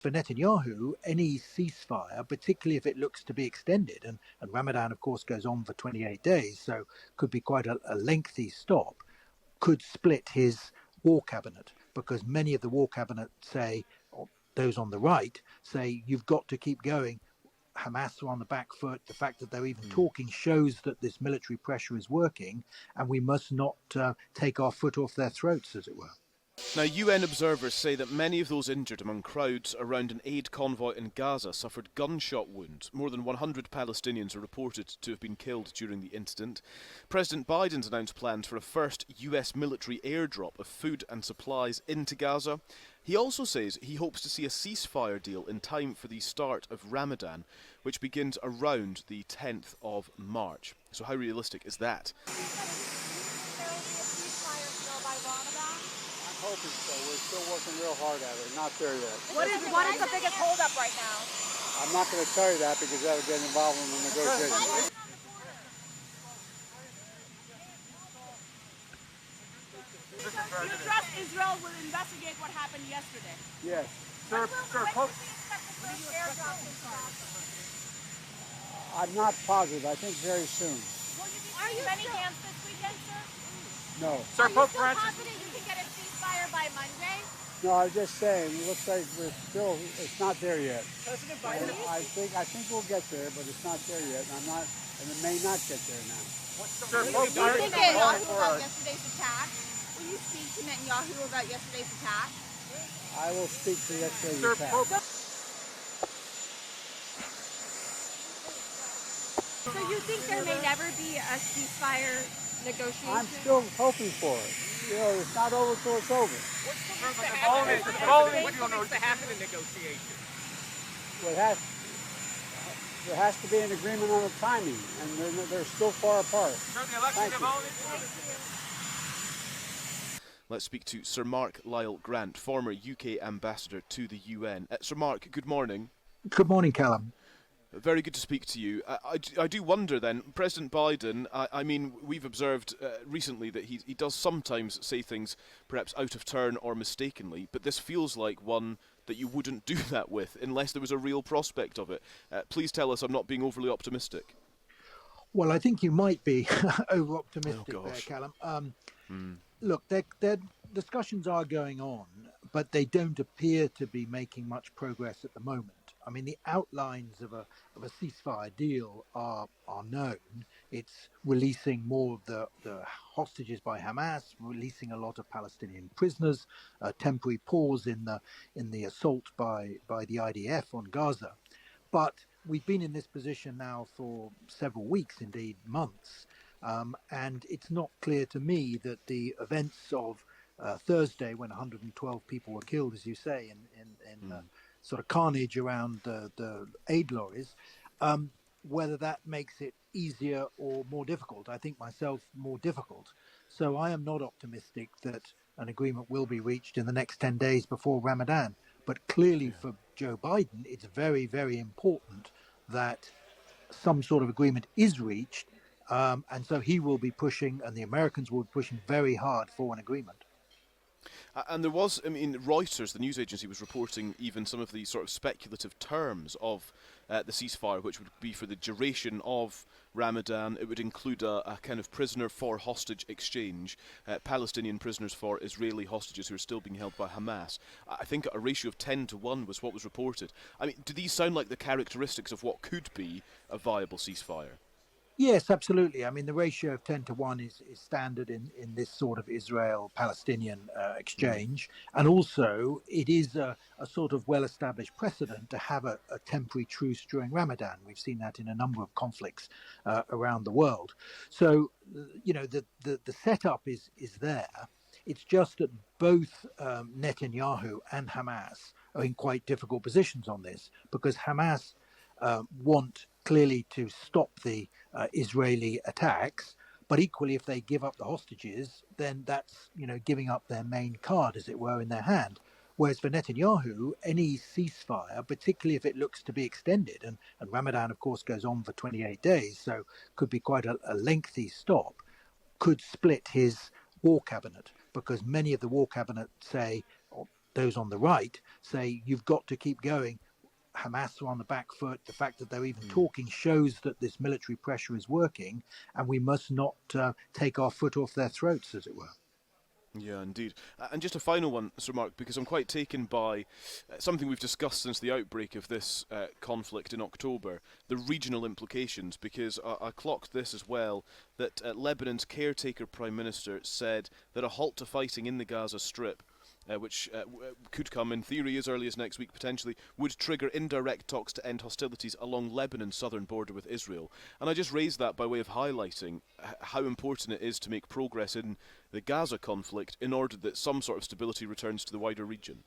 For Netanyahu, any ceasefire, particularly if it looks to be extended, and Ramadan, of course, goes on for 28 days, so could be quite a lengthy stop, could split his war cabinet, because many of the war cabinet say, or those on the right say, you've got to keep going. Hamas are on the back foot. The fact that they're even talking shows that this military pressure is working, and we must not take our foot off their throats, as it were. Now, UN observers say that many of those injured among crowds around an aid convoy in Gaza suffered gunshot wounds. More than 100 Palestinians are reported to have been killed during the incident. President Biden's announced plans for a first US military airdrop of food and supplies into Gaza. He also says he hopes to see a ceasefire deal in time for the start of Ramadan, which begins around the 10th of March. So how realistic is that? Hoping so. We're still working real hard at it. Not there yet. What is the biggest holdup right now? I'm not going to tell you that because that would get involved in the negotiations. You trust Israel will investigate what happened yesterday? Yes. Sir, Pope. I'm not positive. I think very soon. Are you many hands this weekend, sir? No. Sir, Pope Francis. Confident you can get a ceasefire by Monday? No, I was just saying. It looks like it's not there yet. President Biden. I think we'll get there, but it's not there yet. And it may not get there now. Sir, Pope Francis. Netanyahu about yesterday's attack. Will you speak to Netanyahu about yesterday's attack? I will speak to yesterday's attack. So you think there may never be a ceasefire negotiation? I'm still hoping for it. You know, it's not over till it's over. What do you want to happen in negotiations? Well, there has to be an agreement on the timing, and they're still far apart. Thank you. Let's speak to Sir Mark Lyall Grant, former UK ambassador to the UN. Sir Mark, good morning. Good morning, Callum. Very good to speak to you. I do wonder then, President Biden, I mean, we've observed recently that he does sometimes say things perhaps out of turn or mistakenly, but this feels like one that you wouldn't do that with unless there was a real prospect of it. Please tell us I'm not being overly optimistic. Well, I think you might be over-optimistic there, Callum. Look, their discussions are going on, but they don't appear to be making much progress at the moment. I mean, the outlines of a ceasefire deal are known. It's releasing more of the hostages by Hamas, releasing a lot of Palestinian prisoners, a temporary pause in the assault by the IDF on Gaza. But we've been in this position now for several weeks, indeed months, and it's not clear to me that the events of Thursday, when 112 people were killed, as you say, in sort of carnage around the aid lorries, whether that makes it easier or more difficult. I think myself more difficult. So I am not optimistic that an agreement will be reached in the next 10 days before Ramadan. But clearly for Joe Biden, it's very, very important that some sort of agreement is reached. And so he will be pushing, and the Americans will be pushing very hard for an agreement. And there was, I mean, Reuters, the news agency, was reporting even some of the sort of speculative terms of the ceasefire, which would be for the duration of Ramadan. It would include a kind of prisoner for hostage exchange, Palestinian prisoners for Israeli hostages who are still being held by Hamas. I think a ratio of 10-1 was what was reported. I mean, do these sound like the characteristics of what could be a viable ceasefire? Yes, absolutely. I mean, the ratio of 10-1 is standard in this sort of Israel-Palestinian exchange. And also, it is a sort of well-established precedent to have a temporary truce during Ramadan. We've seen that in a number of conflicts around the world. So, you know, the setup is there. It's just that both Netanyahu and Hamas are in quite difficult positions on this, because Hamas want clearly to stop the Israeli attacks, but equally, if they give up the hostages, then that's, you know, giving up their main card, as it were, in their hand. Whereas for Netanyahu, any ceasefire, particularly if it looks to be extended, and Ramadan, of course, goes on for 28 days, so could be quite a lengthy stop, could split his war cabinet, because many of the war cabinet say, or those on the right say you've got to keep going. Hamas are on the back foot. The fact that they're even talking shows that this military pressure is working, and we must not take our foot off their throats, as it were. Yeah, indeed. And just a final one, Sir Mark, because I'm quite taken by something we've discussed since the outbreak of this conflict in October, the regional implications, because I clocked this as well, that Lebanon's caretaker Prime Minister said that a halt to fighting in the Gaza Strip, which could come in theory as early as next week potentially, would trigger indirect talks to end hostilities along Lebanon's southern border with Israel. And I just raised that by way of highlighting how important it is to make progress in the Gaza conflict in order that some sort of stability returns to the wider region.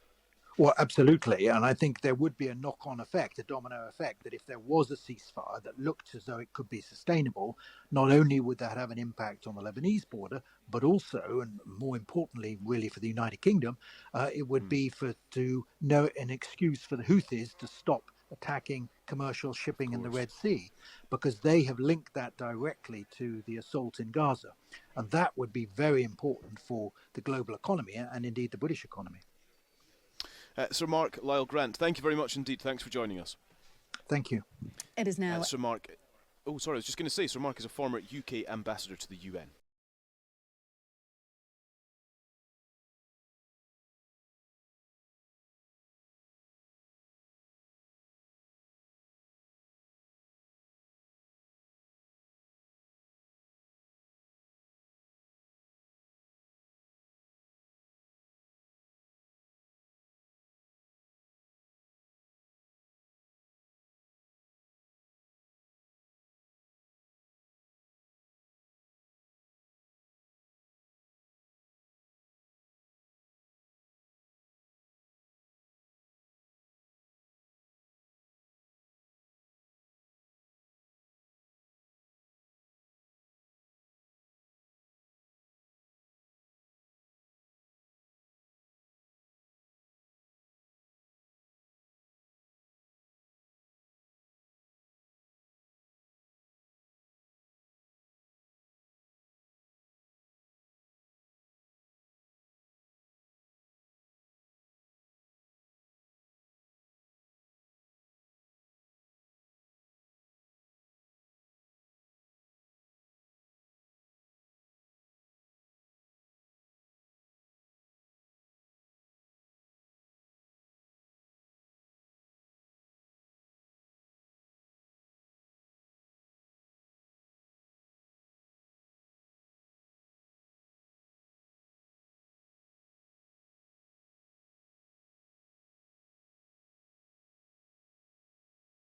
Well, absolutely. And I think there would be a knock-on effect, a domino effect, that if there was a ceasefire that looked as though it could be sustainable, not only would that have an impact on the Lebanese border, but also, and more importantly, really for the United Kingdom, it would be an excuse for the Houthis to stop attacking commercial shipping in the Red Sea, because they have linked that directly to the assault in Gaza. And that would be very important for the global economy and indeed the British economy. Sir Mark Lyall Grant, thank you very much indeed. Thanks for joining us. Thank you. It is now. Sir Mark. Oh, sorry, I was just going to say, Sir Mark is a former UK ambassador to the UN.